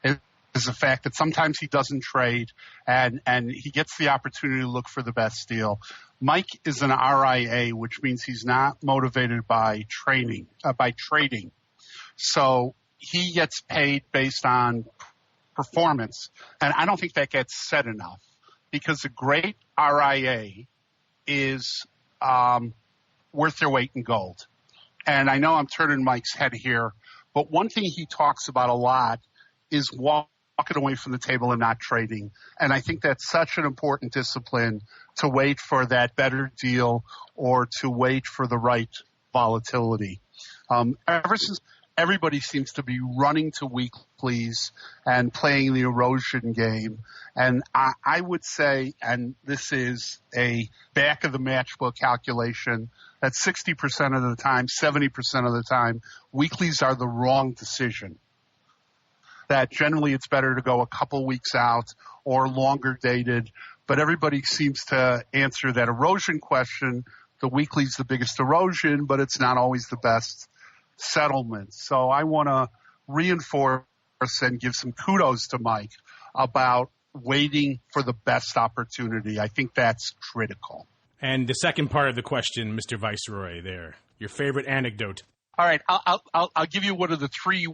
is the fact that sometimes he doesn't trade and he gets the opportunity to look for the best deal. Mike is an RIA, which means he's not motivated by trading. So he gets paid based on performance. And I don't think that gets said enough, because a great RIA is worth their weight in gold. And I know I'm turning Mike's head here, but one thing he talks about a lot is walking away from the table and not trading. And I think that's such an important discipline, to wait for that better deal or to wait for the right volatility. Ever since everybody seems to be running to weeklies and playing the erosion game, and I would say, and this is a back of the matchbook calculation, that 60% of the time, 70% of the time, weeklies are the wrong decision. That generally it's better to go a couple weeks out or longer dated, but everybody seems to answer that erosion question. The weekly's the biggest erosion, but it's not always the best settlement. So I want to reinforce and give some kudos to Mike about waiting for the best opportunity. I think that's critical. And the second part of the question, Mr. Viceroy, there, your favorite anecdote. All right, I'll give you one of the three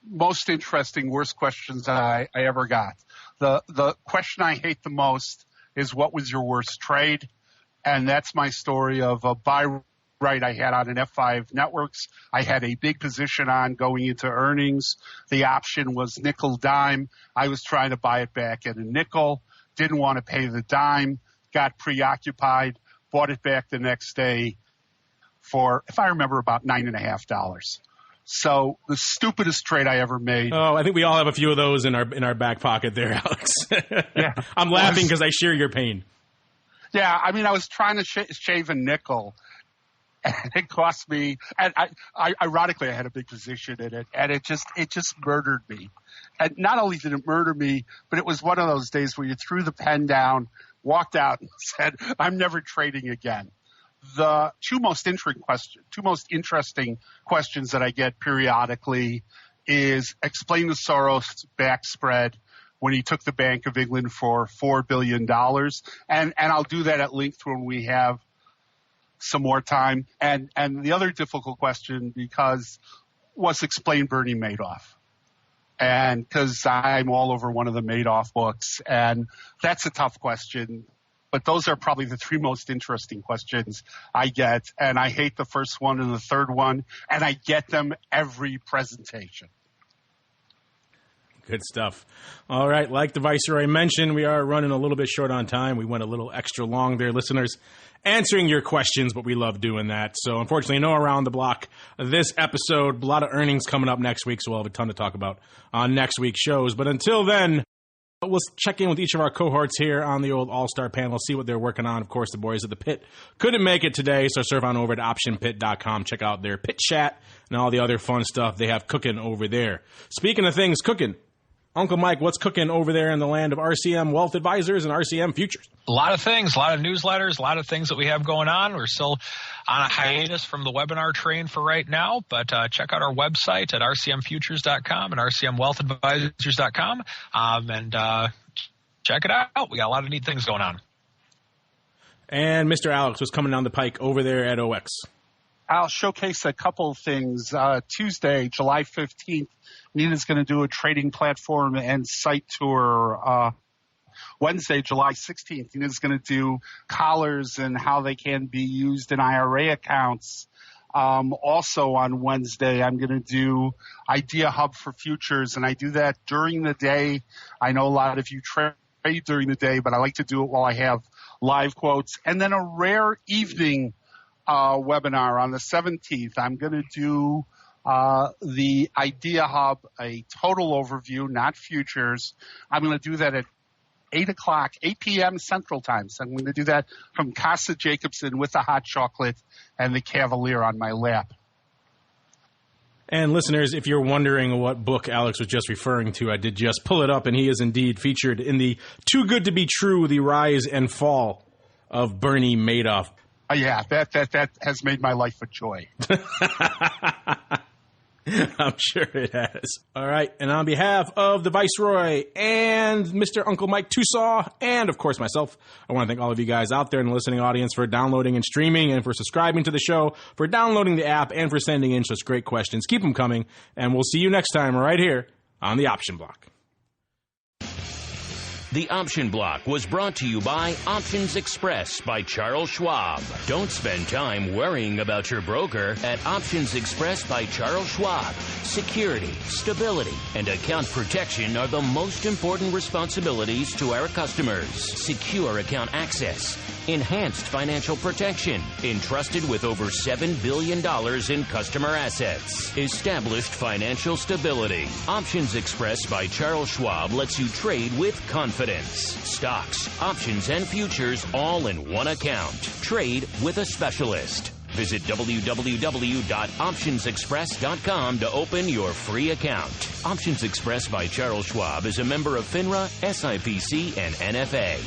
most interesting, worst questions I ever got. The question I hate the most is, what was your worst trade? And that's my story of a buy right I had on an F5 Networks. I had a big position on going into earnings. The option was nickel dime. I was trying to buy it back at a nickel. Didn't want to pay the dime. Got preoccupied. Bought it back the next day for, if I remember, about $9.50. So the stupidest trade I ever made. Oh, I think we all have a few of those in our back pocket there, Alex. Yeah. I'm laughing because I share your pain. Yeah, I mean, I was trying to shave a nickel, and it cost me. And ironically, I had a big position in it, and it just murdered me. And not only did it murder me, but it was one of those days where you threw the pen down, walked out, and said, "I'm never trading again." The two most interesting questions that I get periodically is, explain the Soros back spread when he took the Bank of England for $4 billion. And I'll do that at length when we have some more time. And the other difficult question, because, was explain Bernie Madoff. And because I'm all over one of the Madoff books, and that's a tough question. But those are probably the three most interesting questions I get. And I hate the first one and the third one, and I get them every presentation. Good stuff. All right, like the Viceroy mentioned, we are running a little bit short on time. We went a little extra long there, listeners, answering your questions, but we love doing that. So unfortunately, no Around the Block this episode. A lot of earnings coming up next week, so we'll have a ton to talk about on next week's shows. But until then, we'll check in with each of our cohorts here on the old All-Star panel, see what they're working on. Of course, the boys at the Pit couldn't make it today, so surf on over to optionpit.com. Check out their Pit Chat and all the other fun stuff they have cooking over there. Speaking of things cooking, Uncle Mike, what's cooking over there in the land of RCM Wealth Advisors and RCM Futures? A lot of things, a lot of newsletters, a lot of things that we have going on. We're still on a hiatus from the webinar train for right now, but check out our website at rcmfutures.com and rcmwealthadvisors.com and check it out. We got a lot of neat things going on. And Mr. Alex, what's coming down the pike over there at OX? I'll showcase a couple of things. Tuesday, July 15th, Nina's going to do a trading platform and site tour. Wednesday, July 16th, Nina's going to do collars and how they can be used in IRA accounts. Also on Wednesday, I'm going to do IdeaHub for futures, and I do that during the day. I know a lot of you trade during the day, but I like to do it while I have live quotes. And then a rare evening webinar on the 17th. I'm going to do the IdeaHub, a total overview, not futures. I'm going to do that at 8 p.m. Central Time. So I'm going to do that from Casa Jacobson with the hot chocolate and the Cavalier on my lap. And listeners, if you're wondering what book Alex was just referring to, I did just pull it up, and he is indeed featured in the Too Good to Be True, The Rise and Fall of Bernie Madoff. Yeah, that has made my life a joy. I'm sure it has. All right, and on behalf of the Viceroy and Mr. Uncle Mike Tosaw, and of course myself, I want to thank all of you guys out there in the listening audience for downloading and streaming, and for subscribing to the show, for downloading the app, and for sending in such great questions. Keep them coming, and we'll see you next time right here on the Option Block. The Option Block was brought to you by Options Express by Charles Schwab. Don't spend time worrying about your broker at Options Express by Charles Schwab. Security, stability, and account protection are the most important responsibilities to our customers. Secure account access, enhanced financial protection, entrusted with over $7 billion in customer assets. Established financial stability. Options Express by Charles Schwab lets you trade with confidence. Stocks, options, and futures all in one account. Trade with a specialist. Visit www.optionsexpress.com to open your free account. Options Express by Charles Schwab is a member of FINRA, SIPC, and NFA.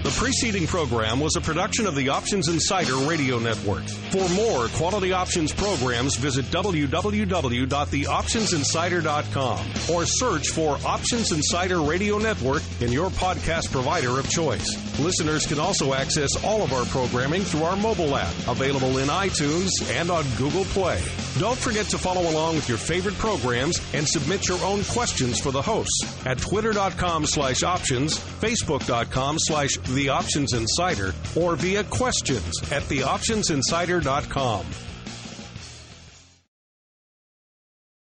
The preceding program was a production of the Options Insider Radio Network. For more quality options programs, visit www.theoptionsinsider.com or search for Options Insider Radio Network in your podcast provider of choice. Listeners can also access all of our programming through our mobile app, available in iTunes and on Google Play. Don't forget to follow along with your favorite programs and submit your own questions for the hosts at twitter.com/options, facebook.com/The Options Insider, or via questions at theoptionsinsider.com.